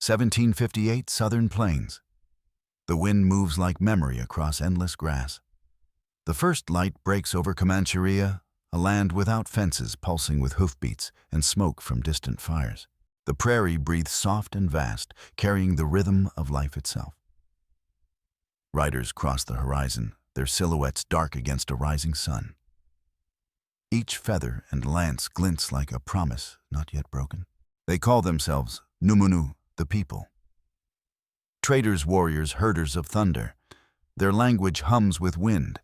1758 Southern Plains. The wind moves like memory across endless grass. The first light breaks over Comancheria, a land without fences pulsing with hoofbeats and smoke from distant fires. The prairie breathes soft and vast, carrying the rhythm of life itself. Riders cross the horizon, their silhouettes dark against a rising sun. Each feather and lance glints like a promise not yet broken. They call themselves Numunu, the people. Traders, warriors, herders of thunder. Their language hums with wind.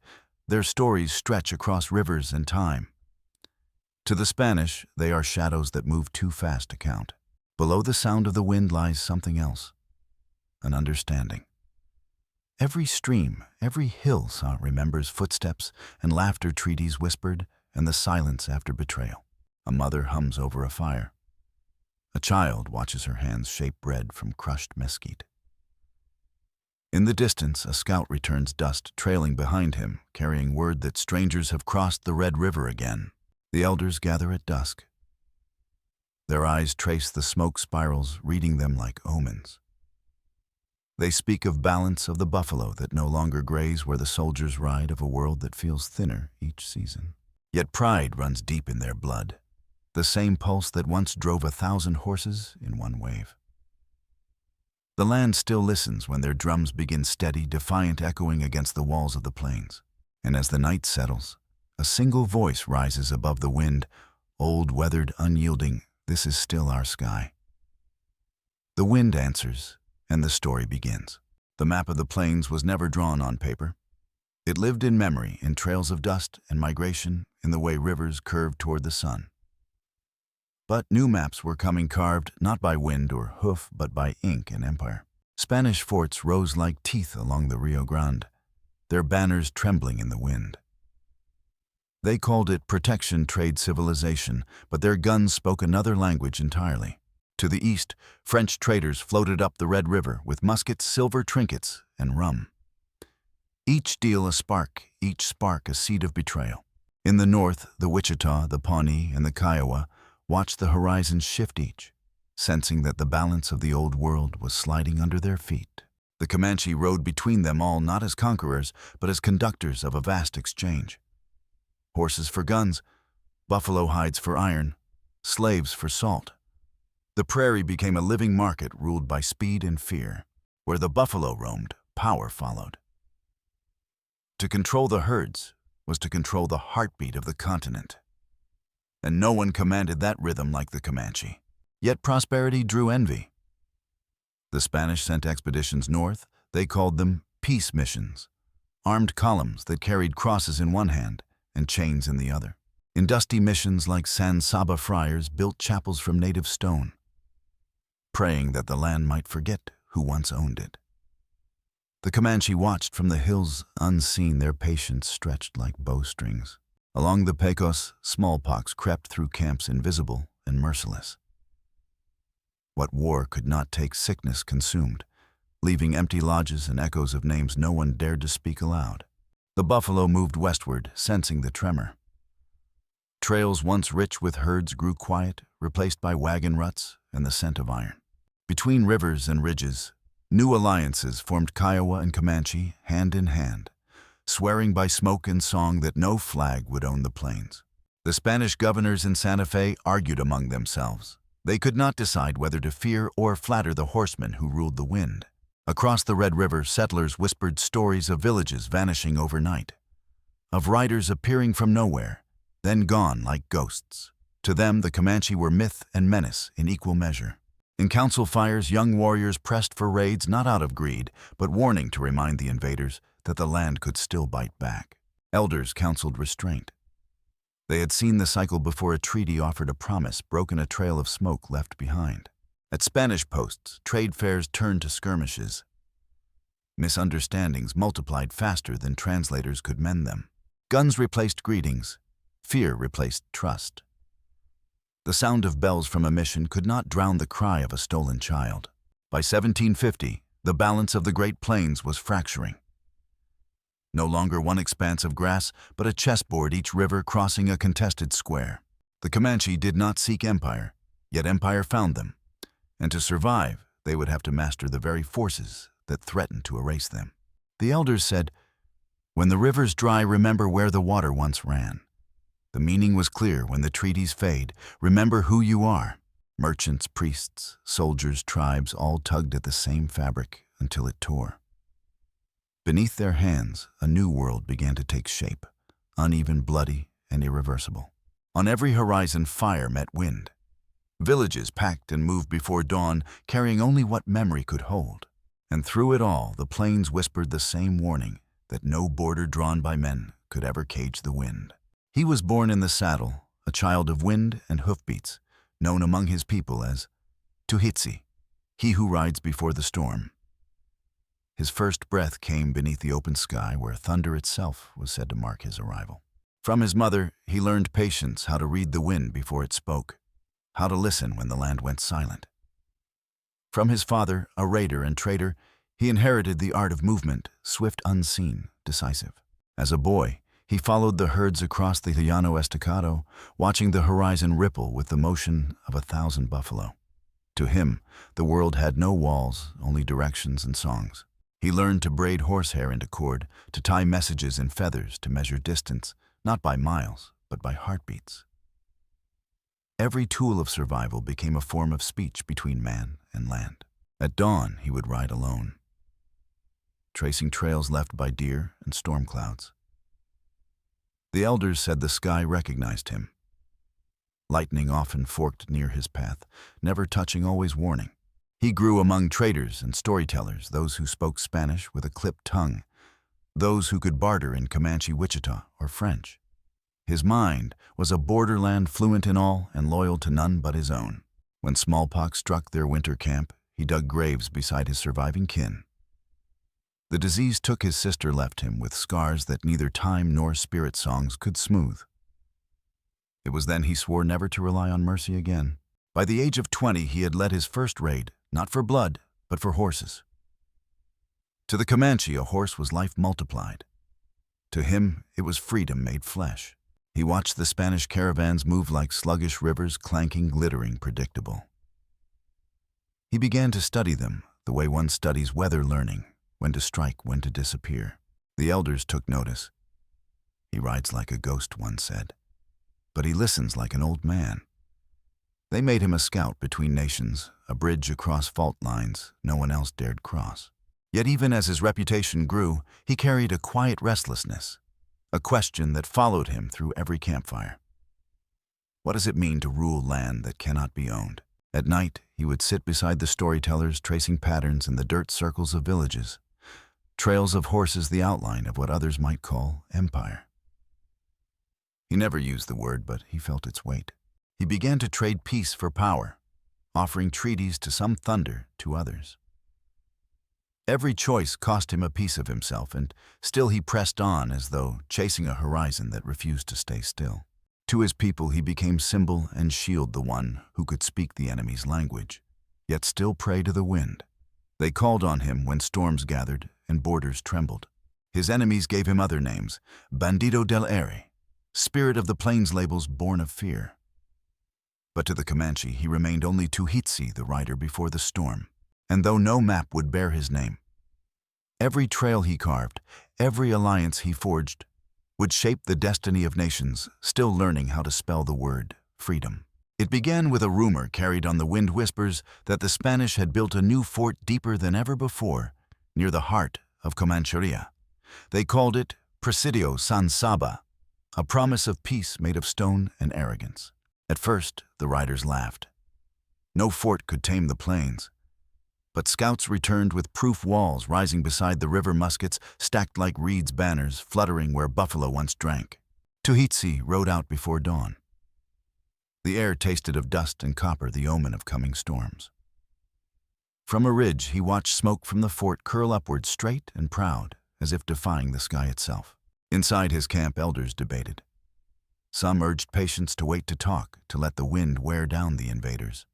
Their stories stretch across rivers and time. To the Spanish, they are shadows that move too fast to count. Below the sound of the wind lies something else, an understanding. Every stream, every hillside remembers footsteps and laughter treaties whispered and the silence after betrayal. A mother hums over a fire. A child watches her hands shape bread from crushed mesquite. In the distance, a scout returns dust trailing behind him, carrying word that strangers have crossed the Red River again. The elders gather at dusk. Their eyes trace the smoke spirals, reading them like omens. They speak of balance of the buffalo that no longer graze where the soldiers ride, of a world that feels thinner each season. Yet pride runs deep in their blood, the same pulse that once drove 1,000 horses in one wave. The land still listens when their drums begin steady, defiant echoing against the walls of the plains. And as the night settles, a single voice rises above the wind, old, weathered, unyielding, "This is still our sky." The wind answers, and the story begins. The map of the plains was never drawn on paper. It lived in memory, in trails of dust and migration, in the way rivers curved toward the sun. But new maps were coming, carved not by wind or hoof, but by ink and empire. Spanish forts rose like teeth along the Rio Grande, their banners trembling in the wind. They called it protection, trade, civilization, but their guns spoke another language entirely. To the east, French traders floated up the Red River with muskets, silver trinkets, and rum. Each deal a spark, each spark a seed of betrayal. In the north, the Wichita, the Pawnee, and the Kiowa watched the horizon shift each, sensing that the balance of the old world was sliding under their feet. The Comanche rode between them all, not as conquerors, but as conductors of a vast exchange. Horses for guns, buffalo hides for iron, slaves for salt. The prairie became a living market ruled by speed and fear. Where the buffalo roamed, power followed. To control the herds was to control the heartbeat of the continent. And no one commanded that rhythm like the Comanche. Yet prosperity drew envy. The Spanish sent expeditions north. They called them peace missions, armed columns that carried crosses in one hand and chains in the other. In dusty missions like San Saba friars built chapels from native stone, praying that the land might forget who once owned it. The Comanche watched from the hills unseen, their patience stretched like bowstrings. Along the Pecos, smallpox crept through camps invisible and merciless. What war could not take, sickness consumed, leaving empty lodges and echoes of names no one dared to speak aloud. The buffalo moved westward, sensing the tremor. Trails once rich with herds grew quiet, replaced by wagon ruts and the scent of iron. Between rivers and ridges, new alliances formed, Kiowa and Comanche, hand in hand, swearing by smoke and song that no flag would own the plains. The Spanish governors in Santa Fe argued among themselves. They could not decide whether to fear or flatter the horsemen who ruled the wind. Across the Red River, settlers whispered stories of villages vanishing overnight, of riders appearing from nowhere, then gone like ghosts. To them, the Comanche were myth and menace in equal measure. In council fires, young warriors pressed for raids not out of greed, but warning to remind the invaders that the land could still bite back. Elders counseled restraint. They had seen the cycle before a treaty offered a promise, broken, a trail of smoke left behind. At Spanish posts, trade fairs turned to skirmishes. Misunderstandings multiplied faster than translators could mend them. Guns replaced greetings. Fear replaced trust. The sound of bells from a mission could not drown the cry of a stolen child. By 1750, the balance of the Great Plains was fracturing. No longer one expanse of grass, but a chessboard, each river crossing a contested square. The Comanche did not seek empire, yet empire found them. And to survive, they would have to master the very forces that threatened to erase them. The elders said, "When the rivers dry, remember where the water once ran." The meaning was clear: when the treaties fade, remember who you are. Merchants, priests, soldiers, tribes, all tugged at the same fabric until it tore. Beneath their hands, a new world began to take shape, uneven, bloody, and irreversible. On every horizon, fire met wind. Villages packed and moved before dawn, carrying only what memory could hold. And through it all, the plains whispered the same warning, that no border drawn by men could ever cage the wind. He was born in the saddle, a child of wind and hoofbeats, known among his people as Tuhitsi, he who rides before the storm. His first breath came beneath the open sky, where thunder itself was said to mark his arrival. From his mother, he learned patience, how to read the wind before it spoke, how to listen when the land went silent. From his father, a raider and trader, he inherited the art of movement, swift, unseen, decisive. As a boy, he followed the herds across the Llano Estacado, watching the horizon ripple with the motion of 1,000 buffalo. To him, the world had no walls, only directions and songs. He learned to braid horsehair into cord, to tie messages in feathers, to measure distance, not by miles, but by heartbeats. Every tool of survival became a form of speech between man and land. At dawn, he would ride alone, tracing trails left by deer and storm clouds. The elders said the sky recognized him. Lightning often forked near his path, never touching, always warning. He grew among traders and storytellers, those who spoke Spanish with a clipped tongue, those who could barter in Comanche, Wichita, or French. His mind was a borderland, fluent in all and loyal to none but his own. When smallpox struck their winter camp, he dug graves beside his surviving kin. The disease took his sister, left him with scars that neither time nor spirit songs could smooth. It was then he swore never to rely on mercy again. By the age of 20, he had led his first raid, not for blood, but for horses. To the Comanche, a horse was life multiplied. To him, it was freedom made flesh. He watched the Spanish caravans move like sluggish rivers, clanking, glittering, predictable. He began to study them, the way one studies weather, learning when to strike, when to disappear. The elders took notice. "He rides like a ghost," one said, "but he listens like an old man." They made him a scout between nations, a bridge across fault lines no one else dared cross. Yet even as his reputation grew, he carried a quiet restlessness, a question that followed him through every campfire. What does it mean to rule land that cannot be owned? At night, he would sit beside the storytellers, tracing patterns in the dirt circles of villages, trails of horses, the outline of what others might call empire. He never used the word, but he felt its weight. He began to trade peace for power, offering treaties to some, thunder to others. Every choice cost him a piece of himself, and still he pressed on, as though chasing a horizon that refused to stay still. To his people, he became symbol and shield, the one who could speak the enemy's language, yet still pray to the wind. They called on him when storms gathered and borders trembled. His enemies gave him other names: Bandido del Aire, spirit of the plains, labels born of fear. But to the Comanche, he remained only Tuhitsi, the rider before the storm. And though no map would bear his name, every trail he carved, every alliance he forged, would shape the destiny of nations, still learning how to spell the word freedom. It began with a rumor carried on the wind whispers that the Spanish had built a new fort deeper than ever before, near the heart of Comancheria. They called it Presidio San Saba, a promise of peace made of stone and arrogance. At first, the riders laughed. No fort could tame the plains. But scouts returned with proof walls rising beside the river, muskets stacked like reeds, banners fluttering where buffalo once drank. Tuhitsi rode out before dawn. The air tasted of dust and copper, the omen of coming storms. From a ridge, he watched smoke from the fort curl upward, straight and proud, as if defying the sky itself. Inside his camp, elders debated. Some urged patience, to wait, to talk, to let the wind wear down the invaders.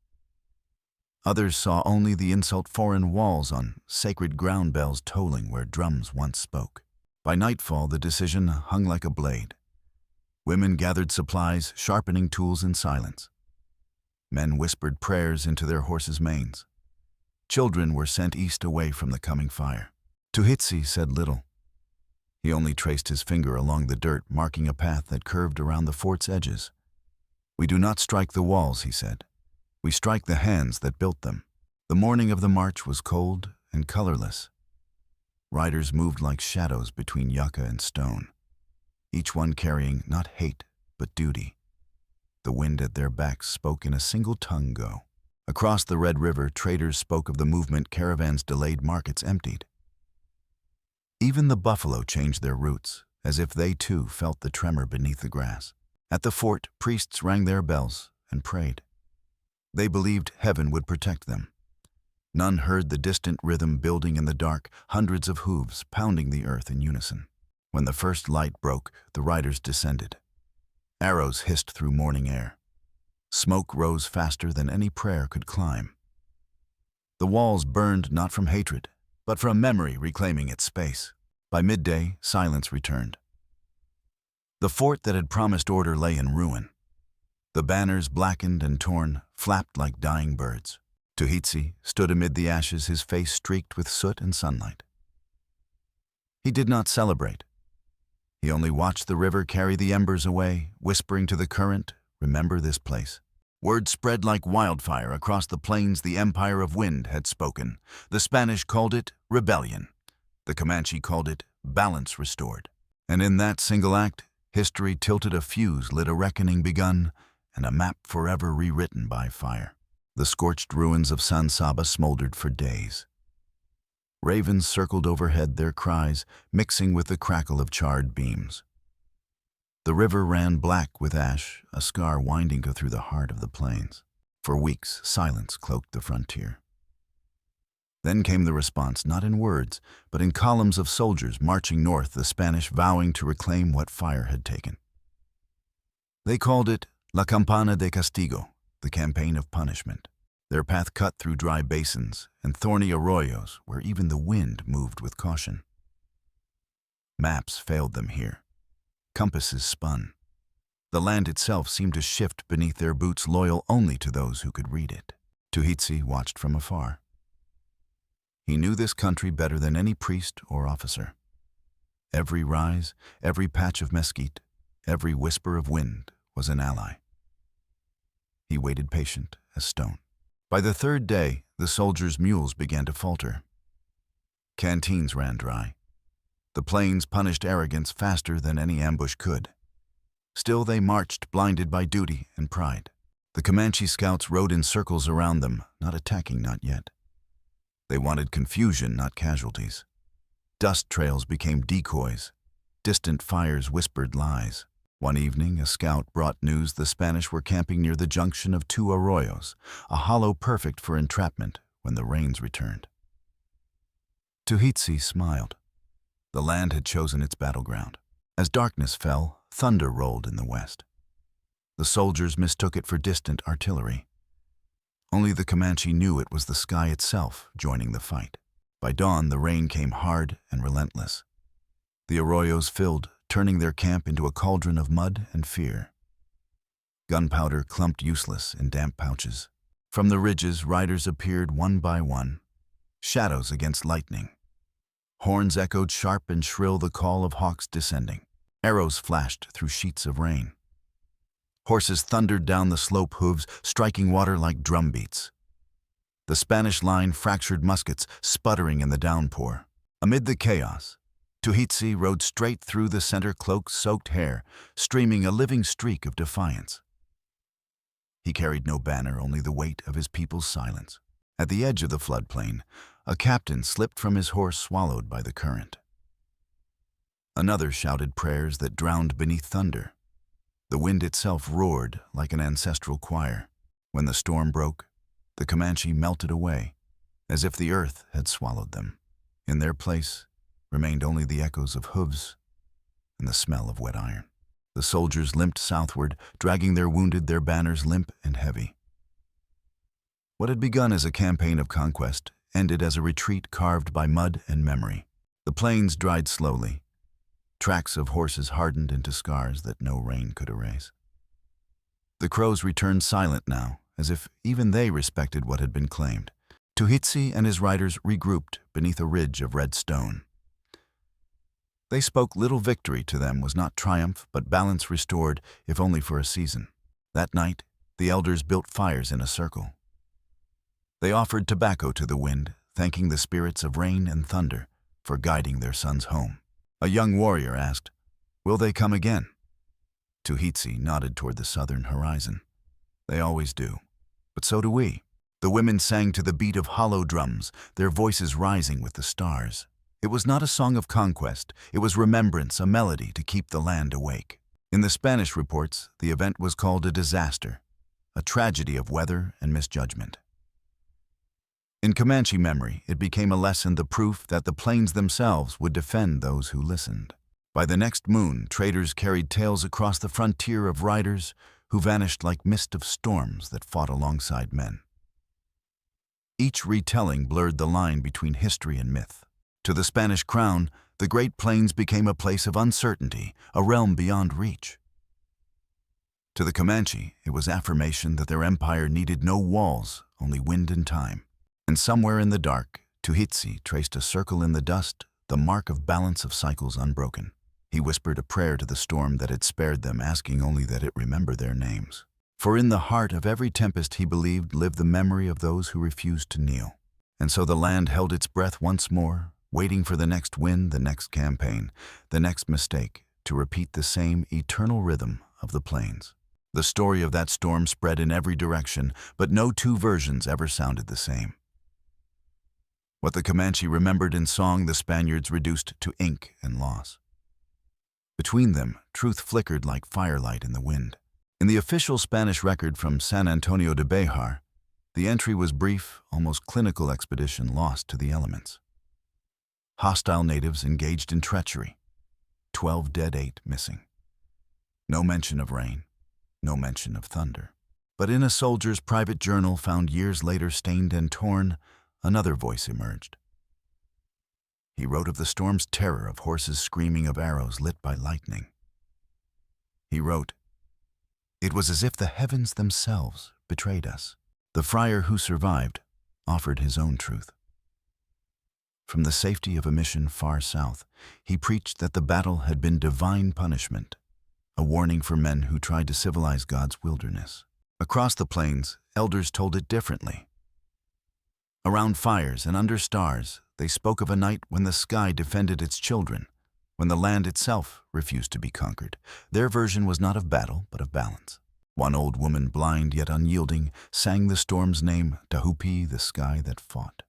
Others saw only the insult: foreign walls on sacred ground, bells tolling where drums once spoke. By nightfall, the decision hung like a blade. Women gathered supplies, sharpening tools in silence. Men whispered prayers into their horses' manes. Children were sent east away from the coming fire. Tuhitsi said little. He only traced his finger along the dirt, marking a path that curved around the fort's edges. "We do not strike the walls," he said. "We strike the hands that built them." The morning of the march was cold and colorless. Riders moved like shadows between yucca and stone, each one carrying not hate, but duty. The wind at their backs spoke in a single tongue go. Across the Red River, traders spoke of the movement, caravans delayed, markets emptied. Even the buffalo changed their routes, as if they too felt the tremor beneath the grass. At the fort, priests rang their bells and prayed. They believed heaven would protect them. None heard the distant rhythm building in the dark, hundreds of hooves pounding the earth in unison. When the first light broke, the riders descended. Arrows hissed through morning air. Smoke rose faster than any prayer could climb. The walls burned not from hatred, but from memory reclaiming its space. By midday, silence returned. The fort that had promised order lay in ruin. The banners, blackened and torn, flapped like dying birds. Tuhitsi stood amid the ashes, his face streaked with soot and sunlight. He did not celebrate. He only watched the river carry the embers away, whispering to the current, "Remember this place." Word spread like wildfire across the plains. The Empire of Wind had spoken. The Spanish called it rebellion. The Comanche called it balance restored. And in that single act, history tilted a fuse, lit a reckoning begun, and a map forever rewritten by fire. The scorched ruins of San Saba smoldered for days. Ravens circled overhead, their cries mixing with the crackle of charred beams. The river ran black with ash, a scar winding through the heart of the plains. For weeks, silence cloaked the frontier. Then came the response, not in words, but in columns of soldiers marching north, the Spanish vowing to reclaim what fire had taken. They called it La Campana de Castigo, the campaign of punishment. Their path cut through dry basins and thorny arroyos where even the wind moved with caution. Maps failed them here. Compasses spun. The land itself seemed to shift beneath their boots, loyal only to those who could read it. Tuhitsi watched from afar. He knew this country better than any priest or officer. Every rise, every patch of mesquite, every whisper of wind was an ally. He waited patient as stone. By the third day, the soldiers' mules began to falter. Canteens ran dry. The plains punished arrogance faster than any ambush could. Still they marched, blinded by duty and pride. The Comanche scouts rode in circles around them, not attacking, not yet. They wanted confusion, not casualties. Dust trails became decoys. Distant fires whispered lies. One evening, a scout brought news the Spanish were camping near the junction of two arroyos, a hollow perfect for entrapment when the rains returned. Tuhitsi smiled. The land had chosen its battleground. As darkness fell, thunder rolled in the west. The soldiers mistook it for distant artillery. Only the Comanche knew it was the sky itself joining the fight. By dawn, the rain came hard and relentless. The arroyos filled, turning their camp into a cauldron of mud and fear. Gunpowder clumped useless in damp pouches. From the ridges, riders appeared one by one, shadows against lightning. Horns echoed sharp and shrill, the call of hawks descending. Arrows flashed through sheets of rain. Horses thundered down the slope, hooves striking water like drumbeats. The Spanish line fractured muskets, sputtering in the downpour. Amid the chaos, Tuhitsi rode straight through the center, cloak-soaked hair streaming a living streak of defiance. He carried no banner, only the weight of his people's silence. At the edge of the floodplain, a captain slipped from his horse, swallowed by the current. Another shouted prayers that drowned beneath thunder. The wind itself roared like an ancestral choir. When the storm broke, the Comanche melted away, as if the earth had swallowed them. In their place remained only the echoes of hooves and the smell of wet iron. The soldiers limped southward, dragging their wounded, their banners limp and heavy. What had begun as a campaign of conquest ended as a retreat carved by mud and memory. The plains dried slowly. Tracks of horses hardened into scars that no rain could erase. The crows returned silent now, as if even they respected what had been claimed. Tuhitsi and his riders regrouped beneath a ridge of red stone. They spoke little victory to them was not triumph, but balance restored, if only for a season. That night, the elders built fires in a circle. They offered tobacco to the wind, thanking the spirits of rain and thunder for guiding their sons home. A young warrior asked, "Will they come again?" Tuhitsi nodded toward the southern horizon. "They always do. But so do we." The women sang to the beat of hollow drums, their voices rising with the stars. It was not a song of conquest, it was remembrance, a melody to keep the land awake. In the Spanish reports, the event was called a disaster, a tragedy of weather and misjudgment. In Comanche memory, it became a lesson, the proof that the plains themselves would defend those who listened. By the next moon, traders carried tales across the frontier of riders who vanished like mist of storms that fought alongside men. Each retelling blurred the line between history and myth. To the Spanish crown, the Great Plains became a place of uncertainty, a realm beyond reach. To the Comanche, it was affirmation that their empire needed no walls, only wind and time. And somewhere in the dark, Tuhitsi traced a circle in the dust, the mark of balance of cycles unbroken. He whispered a prayer to the storm that had spared them, asking only that it remember their names. For in the heart of every tempest, he believed, lived the memory of those who refused to kneel. And so the land held its breath once more, waiting for the next wind, the next campaign, the next mistake, to repeat the same eternal rhythm of the plains. The story of that storm spread in every direction, but no two versions ever sounded the same. What the Comanche remembered in song, the Spaniards reduced to ink and loss. Between them, truth flickered like firelight in the wind. In the official Spanish record from San Antonio de Bejar, the entry was brief, almost clinical expedition lost to the elements. Hostile natives engaged in treachery. 12 dead, 8 missing. No mention of rain, no mention of thunder. But in a soldier's private journal found years later stained and torn, another voice emerged. He wrote of the storm's terror, of horses screaming, of arrows lit by lightning. He wrote, "It was as if the heavens themselves betrayed us." The friar who survived offered his own truth. From the safety of a mission far south, he preached that the battle had been divine punishment, a warning for men who tried to civilize God's wilderness. Across the plains, elders told it differently. Around fires and under stars, they spoke of a night when the sky defended its children, when the land itself refused to be conquered. Their version was not of battle, but of balance. One old woman, blind yet unyielding, sang the storm's name, Tahupi, the sky that fought.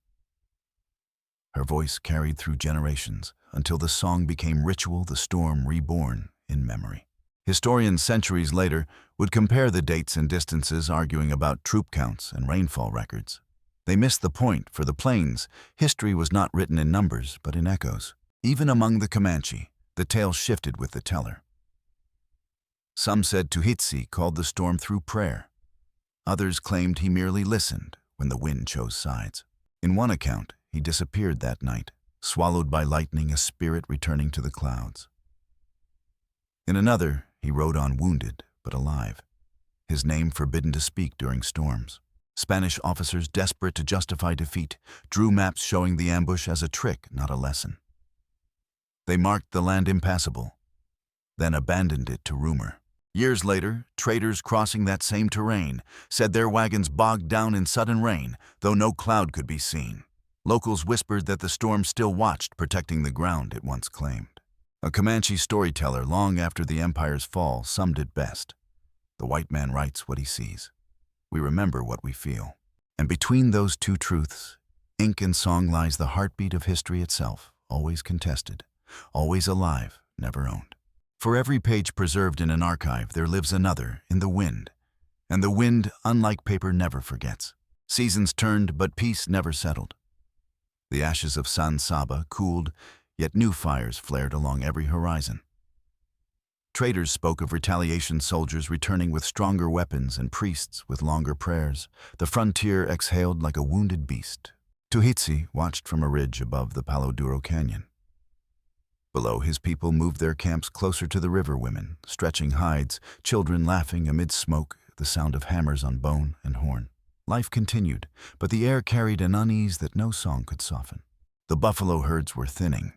Her voice carried through generations, until the song became ritual, the storm reborn in memory. Historians centuries later would compare the dates and distances, arguing about troop counts and rainfall records. They missed the point. For the plains, history was not written in numbers, but in echoes. Even among the Comanche, the tale shifted with the teller. Some said Tuhitsi called the storm through prayer. Others claimed he merely listened when the wind chose sides. In one account, he disappeared that night, swallowed by lightning, a spirit returning to the clouds. In another, he rode on wounded but alive, his name forbidden to speak during storms. Spanish officers, desperate to justify defeat, drew maps showing the ambush as a trick, not a lesson. They marked the land impassable, then abandoned it to rumor. Years later, traders crossing that same terrain said their wagons bogged down in sudden rain, though no cloud could be seen. Locals whispered that the storm still watched, protecting the ground it once claimed. A Comanche storyteller, long after the empire's fall, summed it best. The white man writes what he sees. We remember what we feel. And between those two truths, ink and song, lies the heartbeat of history itself, always contested, always alive, never owned. For every page preserved in an archive, there lives another in the wind. And the wind, unlike paper, never forgets. Seasons turned, but peace never settled. The ashes of San Saba cooled, yet new fires flared along every horizon. Traders spoke of retaliation, soldiers returning with stronger weapons and priests with longer prayers. The frontier exhaled like a wounded beast. Tuhitsi watched from a ridge above the Palo Duro Canyon. Below, his people moved their camps closer to the river, women stretching hides, children laughing amid smoke, the sound of hammers on bone and horn. Life continued, but the air carried an unease that no song could soften. The buffalo herds were thinning.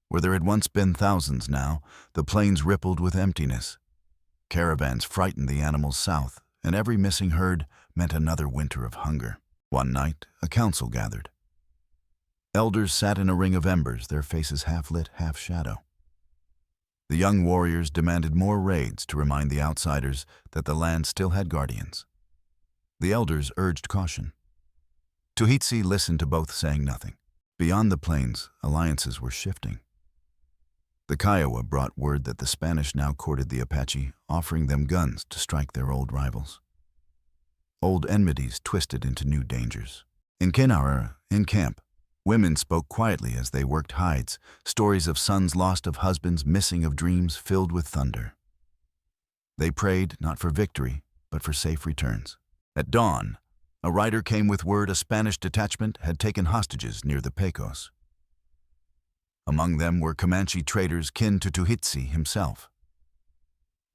Where there had once been thousands now, the plains rippled with emptiness. Caravans frightened the animals south, and every missing herd meant another winter of hunger. One night, a council gathered. Elders sat in a ring of embers, their faces half lit, half shadow. The young warriors demanded more raids to remind the outsiders that the land still had guardians. The elders urged caution. Tuhitsi listened to both, saying nothing. Beyond the plains, alliances were shifting. The Kiowa brought word that the Spanish now courted the Apache, offering them guns to strike their old rivals. Old enmities twisted into new dangers. In Kenara, in camp, women spoke quietly as they worked hides, stories of sons lost, of husbands missing, of dreams filled with thunder. They prayed not for victory, but for safe returns. At dawn, a rider came with word a Spanish detachment had taken hostages near the Pecos. Among them were Comanche traders kin to Tuhitsi himself.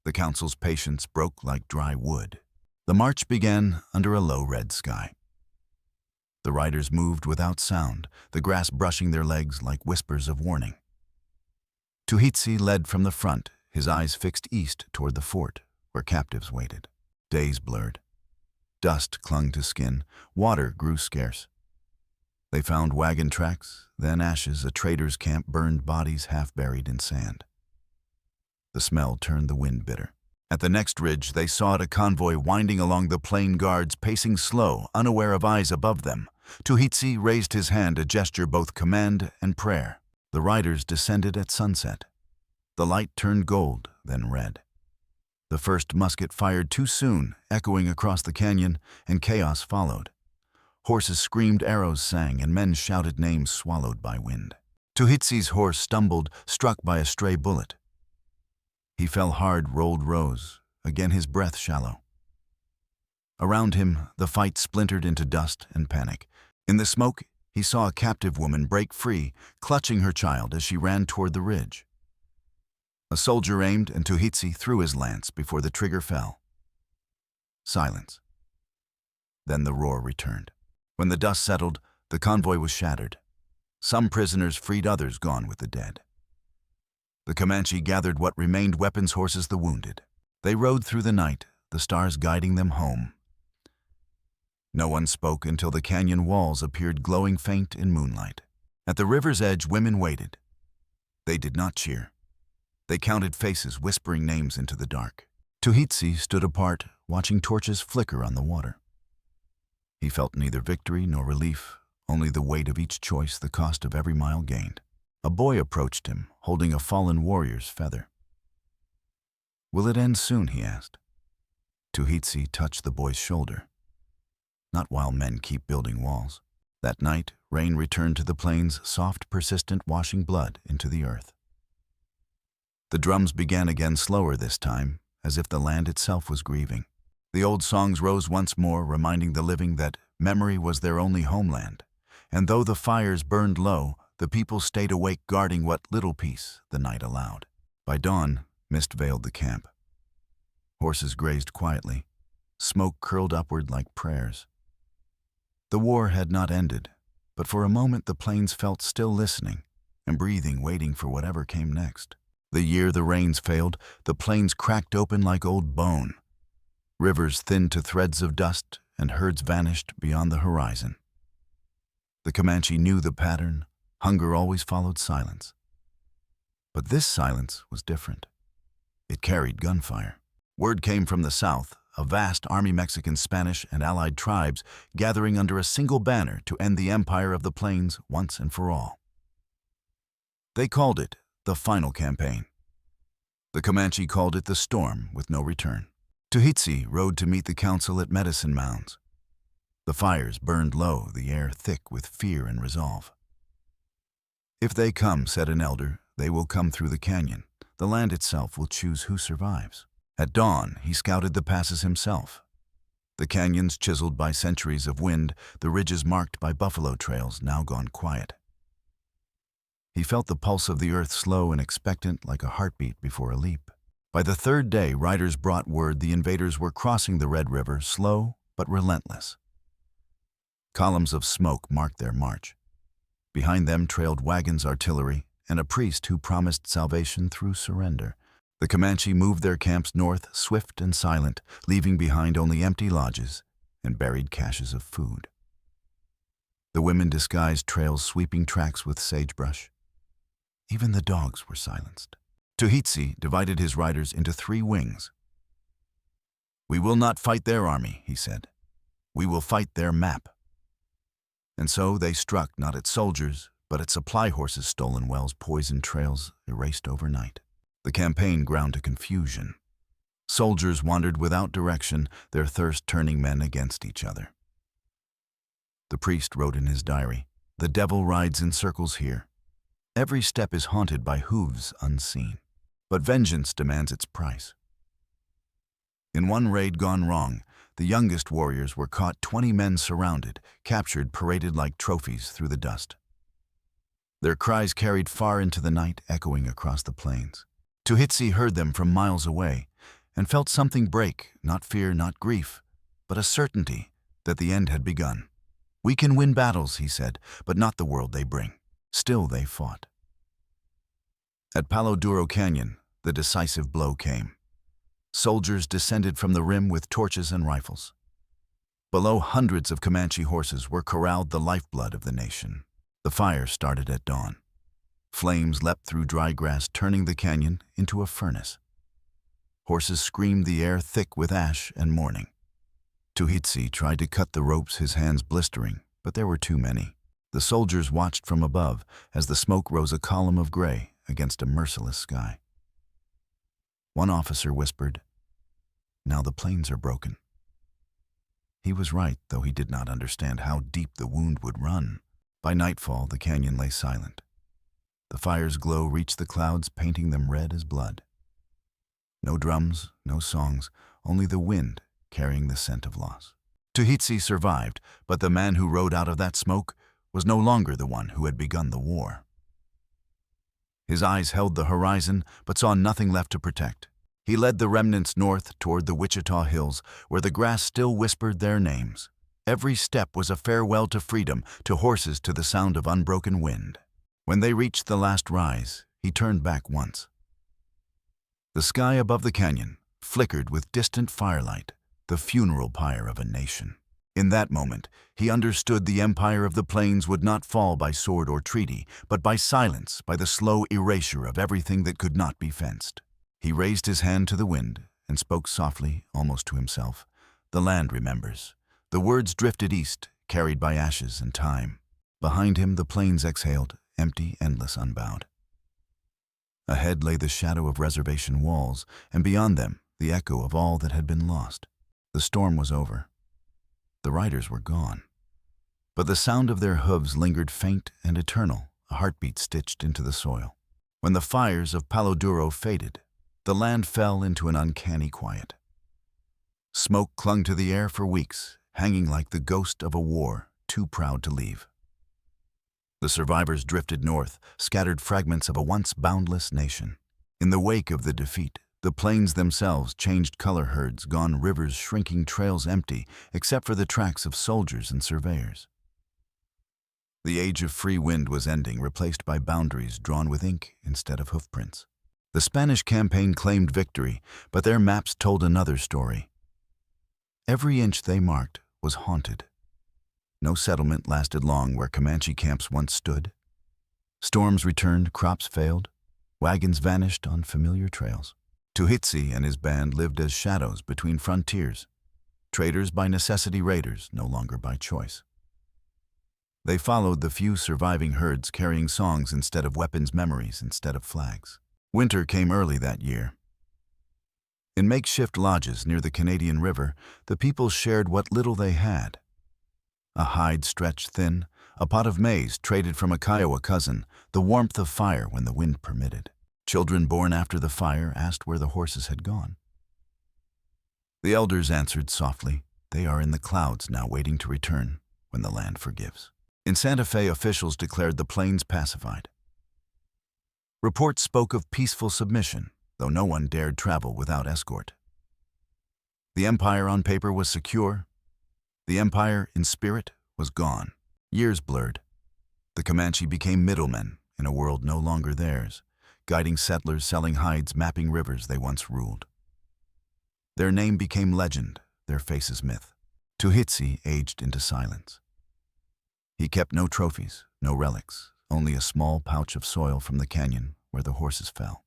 The council's patience broke like dry wood. The march began under a low red sky. The riders moved without sound, the grass brushing their legs like whispers of warning. Tuhitsi led from the front, his eyes fixed east toward the fort, where captives waited. Days blurred. Dust clung to skin, water grew scarce. They found wagon tracks, then ashes, a trader's camp, burned bodies half buried in sand. The smell turned the wind bitter. At the next ridge, they saw a convoy winding along, the plain guards pacing slow, unaware of eyes above them. Tuhitsi raised his hand, a gesture both command and prayer. The riders descended at sunset. The light turned gold, then red. The first musket fired too soon, echoing across the canyon, and chaos followed. Horses screamed, arrows sang, and men shouted names swallowed by wind. Tuhitsi's horse stumbled, struck by a stray bullet. He fell hard, rolled, rose, again his breath shallow. Around him, the fight splintered into dust and panic. In the smoke, he saw a captive woman break free, clutching her child as she ran toward the ridge. A soldier aimed, and Tuhitsi threw his lance before the trigger fell. Silence. Then the roar returned. When the dust settled, the convoy was shattered. Some prisoners freed, others gone with the dead. The Comanche gathered what remained, weapons, horses, the wounded. They rode through the night, the stars guiding them home. No one spoke until the canyon walls appeared glowing faint in moonlight. At the river's edge, women waited. They did not cheer. They counted faces, whispering names into the dark. Tuhitsi stood apart, watching torches flicker on the water. He felt neither victory nor relief, only the weight of each choice, the cost of every mile gained. A boy approached him, holding a fallen warrior's feather. "Will it end soon?" he asked. Tuhitsi touched the boy's shoulder. "Not while men keep building walls." That night, rain returned to the plains, soft, persistent, washing blood into the earth. The drums began again, slower this time, as if the land itself was grieving. The old songs rose once more, reminding the living that memory was their only homeland. And though the fires burned low, the people stayed awake, guarding what little peace the night allowed. By dawn, mist veiled the camp. Horses grazed quietly. Smoke curled upward like prayers. The war had not ended, but for a moment the plains felt still, listening and breathing, waiting for whatever came next. The year the rains failed, the plains cracked open like old bone. Rivers thinned to threads of dust, and herds vanished beyond the horizon. The Comanche knew the pattern. Hunger always followed silence. But this silence was different. It carried gunfire. Word came from the south, a vast army, Mexican, Spanish, and allied tribes gathering under a single banner to end the empire of the plains once and for all. They called it the final campaign. The Comanche called it the storm with no return. Tuhitsi rode to meet the council at Medicine Mounds. The fires burned low, the air thick with fear and resolve. "If they come," said an elder, "they will come through the canyon. The land itself will choose who survives." At dawn, he scouted the passes himself. The canyons chiseled by centuries of wind, the ridges marked by buffalo trails now gone quiet. He felt the pulse of the earth, slow and expectant, like a heartbeat before a leap. By the third day, riders brought word the invaders were crossing the Red River, slow but relentless. Columns of smoke marked their march. Behind them trailed wagons, artillery, and a priest who promised salvation through surrender. The Comanche moved their camps north, swift and silent, leaving behind only empty lodges and buried caches of food. The women disguised trails, sweeping tracks with sagebrush. Even the dogs were silenced. Tuhitsi divided his riders into 3 wings. "We will not fight their army," he said. "We will fight their map." And so they struck not at soldiers, but at supply horses, stolen wells, poisoned trails, erased overnight. The campaign ground to confusion. Soldiers wandered without direction, their thirst turning men against each other. The priest wrote in his diary, "The devil rides in circles here. Every step is haunted by hooves unseen, but vengeance demands its price." In one raid gone wrong, the youngest warriors were caught, 20 men surrounded, captured, paraded like trophies through the dust. Their cries carried far into the night, echoing across the plains. Tuhitsi heard them from miles away and felt something break, not fear, not grief, but a certainty that the end had begun. "We can win battles," he said, "but not the world they bring." Still they fought. At Palo Duro Canyon, the decisive blow came. Soldiers descended from the rim with torches and rifles. Below, hundreds of Comanche horses were corralled, the lifeblood of the nation. The fire started at dawn. Flames leapt through dry grass, turning the canyon into a furnace. Horses screamed, the air thick with ash and mourning. Tuhitsi tried to cut the ropes, his hands blistering, but there were too many. The soldiers watched from above as the smoke rose, a column of gray against a merciless sky. One officer whispered, "Now the plains are broken." He was right, though he did not understand how deep the wound would run. By nightfall, the canyon lay silent. The fire's glow reached the clouds, painting them red as blood. No drums, no songs, only the wind carrying the scent of loss. Tuhitsi survived, but the man who rode out of that smoke was no longer the one who had begun the war. His eyes held the horizon, but saw nothing left to protect. He led the remnants north toward the Wichita Hills, where the grass still whispered their names. Every step was a farewell to freedom, to horses, to the sound of unbroken wind. When they reached the last rise, he turned back once. The sky above the canyon flickered with distant firelight, the funeral pyre of a nation. In that moment, he understood the empire of the plains would not fall by sword or treaty, but by silence, by the slow erasure of everything that could not be fenced. He raised his hand to the wind and spoke softly, almost to himself. "The land remembers." The words drifted east, carried by ashes and time. Behind him, the plains exhaled, empty, endless, unbowed. Ahead lay the shadow of reservation walls, and beyond them, the echo of all that had been lost. The storm was over. The riders were gone. But the sound of their hooves lingered, faint and eternal, a heartbeat stitched into the soil. When the fires of Palo Duro faded, the land fell into an uncanny quiet. Smoke clung to the air for weeks, hanging like the ghost of a war too proud to leave. The survivors drifted north, scattered fragments of a once boundless nation. In the wake of the defeat, the plains themselves changed color, herds gone, rivers shrinking, trails empty, except for the tracks of soldiers and surveyors. The age of free wind was ending, replaced by boundaries drawn with ink instead of hoofprints. The Spanish campaign claimed victory, but their maps told another story. Every inch they marked was haunted. No settlement lasted long where Comanche camps once stood. Storms returned, crops failed, wagons vanished on familiar trails. Tuhitsi and his band lived as shadows between frontiers, traders by necessity, raiders no longer by choice. They followed the few surviving herds, carrying songs instead of weapons, memories instead of flags. Winter came early that year. In makeshift lodges near the Canadian River, the people shared what little they had. A hide stretched thin, a pot of maize traded from a Kiowa cousin, the warmth of fire when the wind permitted. Children born after the fire asked where the horses had gone. The elders answered softly, "They are in the clouds now, waiting to return when the land forgives." In Santa Fe, officials declared the plains pacified. Reports spoke of peaceful submission, though no one dared travel without escort. The empire on paper was secure. The empire in spirit was gone. Years blurred. The Comanche became middlemen in a world no longer theirs, guiding settlers, selling hides, mapping rivers they once ruled. Their name became legend, their faces myth. Tuhitsi aged into silence. He kept no trophies, no relics, only a small pouch of soil from the canyon where the horses fell.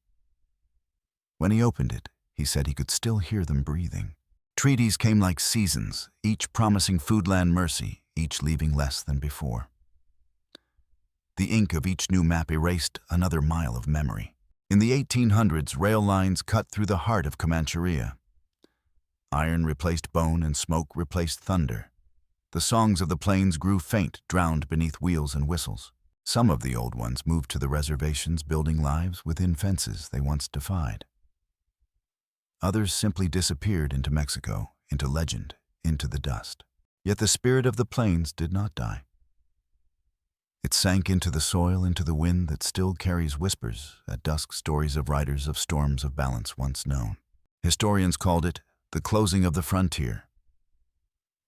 When he opened it, he said he could still hear them breathing. Treaties came like seasons, each promising foodland mercy, each leaving less than before. The ink of each new map erased another mile of memory. In the 1800s, rail lines cut through the heart of Comancheria. Iron replaced bone and smoke replaced thunder. The songs of the plains grew faint, drowned beneath wheels and whistles. Some of the old ones moved to the reservations, building lives within fences they once defied. Others simply disappeared into Mexico, into legend, into the dust. Yet the spirit of the plains did not die. It sank into the soil, into the wind that still carries whispers at dusk, stories of riders, of storms of balance once known. Historians called it the closing of the frontier.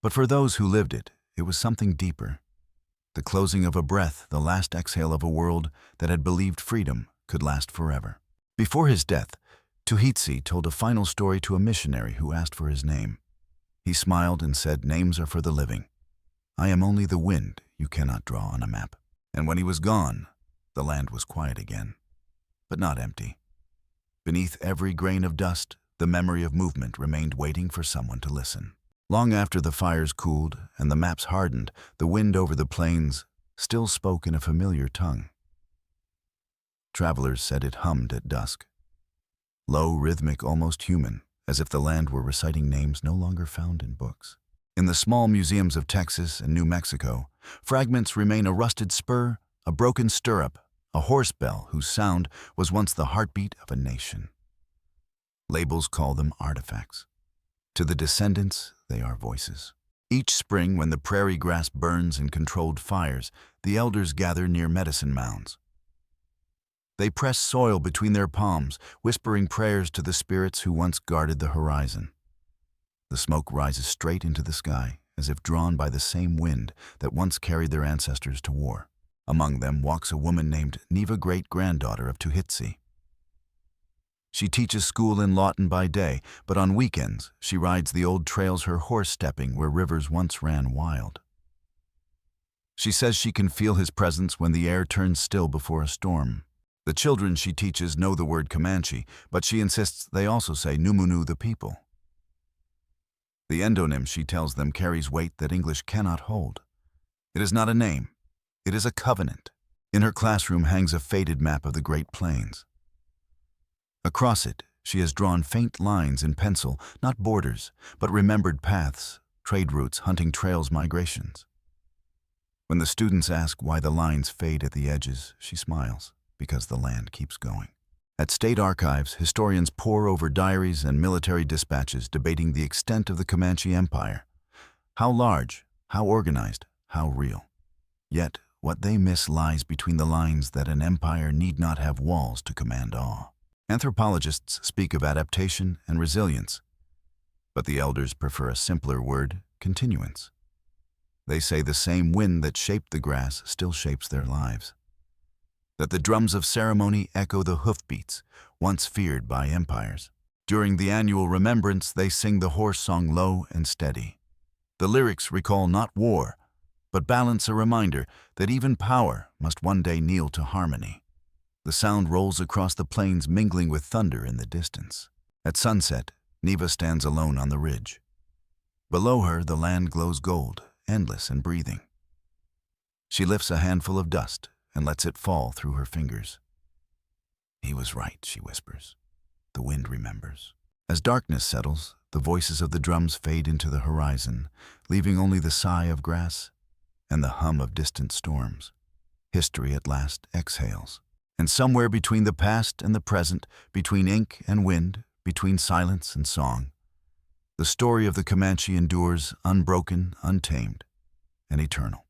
But for those who lived it, it was something deeper. The closing of a breath, the last exhale of a world that had believed freedom could last forever. Before his death, Tuhitsi told a final story to a missionary who asked for his name. He smiled and said, "Names are for the living. I am only the wind you cannot draw on a map." And when he was gone, the land was quiet again, but not empty. Beneath every grain of dust, the memory of movement remained, waiting for someone to listen. Long after the fires cooled and the maps hardened, the wind over the plains still spoke in a familiar tongue. Travelers said it hummed at dusk. Low, rhythmic, almost human, as if the land were reciting names no longer found in books. In the small museums of Texas and New Mexico, fragments remain: a rusted spur, a broken stirrup, a horse bell whose sound was once the heartbeat of a nation. Labels call them artifacts. To the descendants, they are voices. Each spring, when the prairie grass burns in controlled fires, the elders gather near medicine mounds. They press soil between their palms, whispering prayers to the spirits who once guarded the horizon. The smoke rises straight into the sky, as if drawn by the same wind that once carried their ancestors to war. Among them walks a woman named Neva, great-granddaughter of Tuhitsi. She teaches school in Lawton by day, but on weekends she rides the old trails, her horse stepping where rivers once ran wild. She says she can feel his presence when the air turns still before a storm. The children she teaches know the word Comanche, but she insists they also say Numunu, the people. The endonym, she tells them, carries weight that English cannot hold. It is not a name. It is a covenant. In her classroom hangs a faded map of the Great Plains. Across it, she has drawn faint lines in pencil, not borders, but remembered paths, trade routes, hunting trails, migrations. When the students ask why the lines fade at the edges, she smiles, because the land keeps going. At state archives, historians pore over diaries and military dispatches debating the extent of the Comanche Empire. How large, how organized, how real. Yet, what they miss lies between the lines that an empire need not have walls to command awe. Anthropologists speak of adaptation and resilience, but the elders prefer a simpler word: continuance. They say the same wind that shaped the grass still shapes their lives. That the drums of ceremony echo the hoofbeats, once feared by empires. During the annual remembrance, they sing the horse song low and steady. The lyrics recall not war, but balance, a reminder that even power must one day kneel to harmony. The sound rolls across the plains, mingling with thunder in the distance. At sunset, Neva stands alone on the ridge. Below her, the land glows gold, endless and breathing. She lifts a handful of dust and lets it fall through her fingers. "He was right," she whispers. "The wind remembers." As darkness settles, the voices of the drums fade into the horizon, leaving only the sigh of grass and the hum of distant storms. History at last exhales. And somewhere between the past and the present, between ink and wind, between silence and song, the story of the Comanche endures, unbroken, untamed, and eternal.